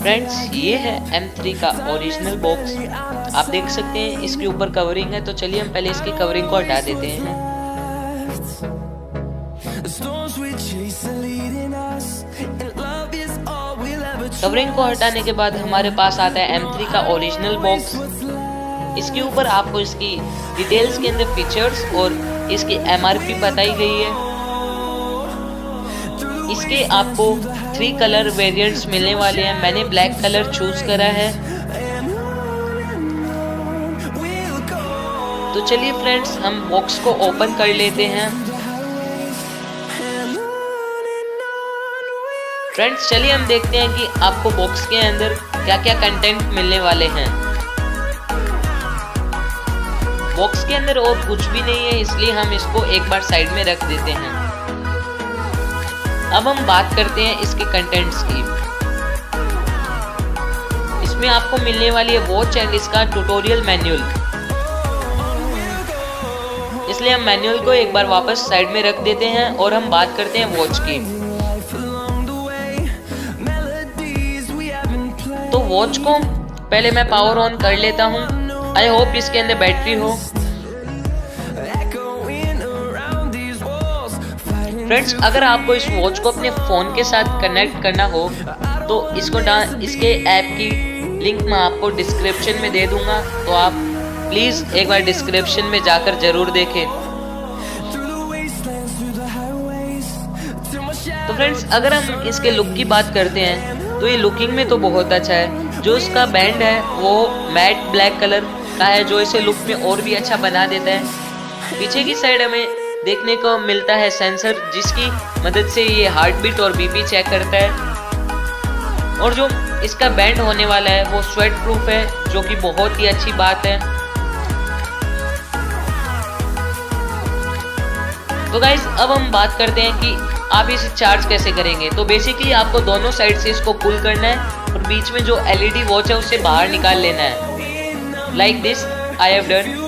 Friends ये है M3 का ओरिजिनल बॉक्स। आप देख सकते हैं इसके ऊपर कवरिंग है, तो चलिए हम पहले इसकी कवरिंग को हटा देते हैं। कवरिंग को हटाने के बाद हमारे पास आता है M3 का ओरिजिनल बॉक्स। इसके ऊपर आपको इसकी डिटेल्स के अंदर फीचर्स और इसकी MRP बताई गई है। इसके आपको 3 कलर वेरिएंट्स मिलने वाले हैं। मैंने ब्लैक कलर चूज करा है। तो चलिए फ्रेंड्स हम बॉक्स को ओपन कर लेते हैं। फ्रेंड्स चलिए हम देखते हैं कि आपको बॉक्स के अंदर क्या क्या कंटेंट मिलने वाले हैं। बॉक्स के अंदर और कुछ भी नहीं है, इसलिए हम इसको एक बार साइड में रख देते हैं। अब हम बात करते हैं इसके कंटेंट्स की। इसमें आपको मिलने वाली है वॉच एंड इसका ट्यूटोरियल मैनुअल। इसलिए हम मैनुअल को एक बार वापस साइड में रख देते हैं और हम बात करते हैं वॉच की। तो वॉच को पहले मैं पावर ऑन कर लेता हूं। आई होप इसके अंदर बैटरी हो। फ्रेंड्स अगर आपको इस वॉच को अपने फ़ोन के साथ कनेक्ट करना हो तो इसके ऐप की लिंक मैं आपको डिस्क्रिप्शन में दे दूंगा, तो आप प्लीज़ एक बार डिस्क्रिप्शन में जाकर ज़रूर देखें। तो फ्रेंड्स अगर हम इसके लुक की बात करते हैं तो ये लुकिंग में तो बहुत अच्छा है। जो इसका बैंड है वो मैट ब्लैक कलर का है, जो इसे लुक में और भी अच्छा बना देता है। पीछे की साइड हमें देखने को मिलता है सेंसर, जिसकी मदद से ये हार्ट बीट और बीपी चेक करता है। और जो इसका बैंड होने वाला है वो स्वेट प्रूफ है, जो कि बहुत ही अच्छी बात है। तो गाइस अब हम बात करते हैं कि आप इसे चार्ज कैसे करेंगे। तो बेसिकली आपको दोनों साइड से इसको पुल करना है और बीच में जो LED वॉच है उससे बाहर निकाल लेना है। Like this I have done.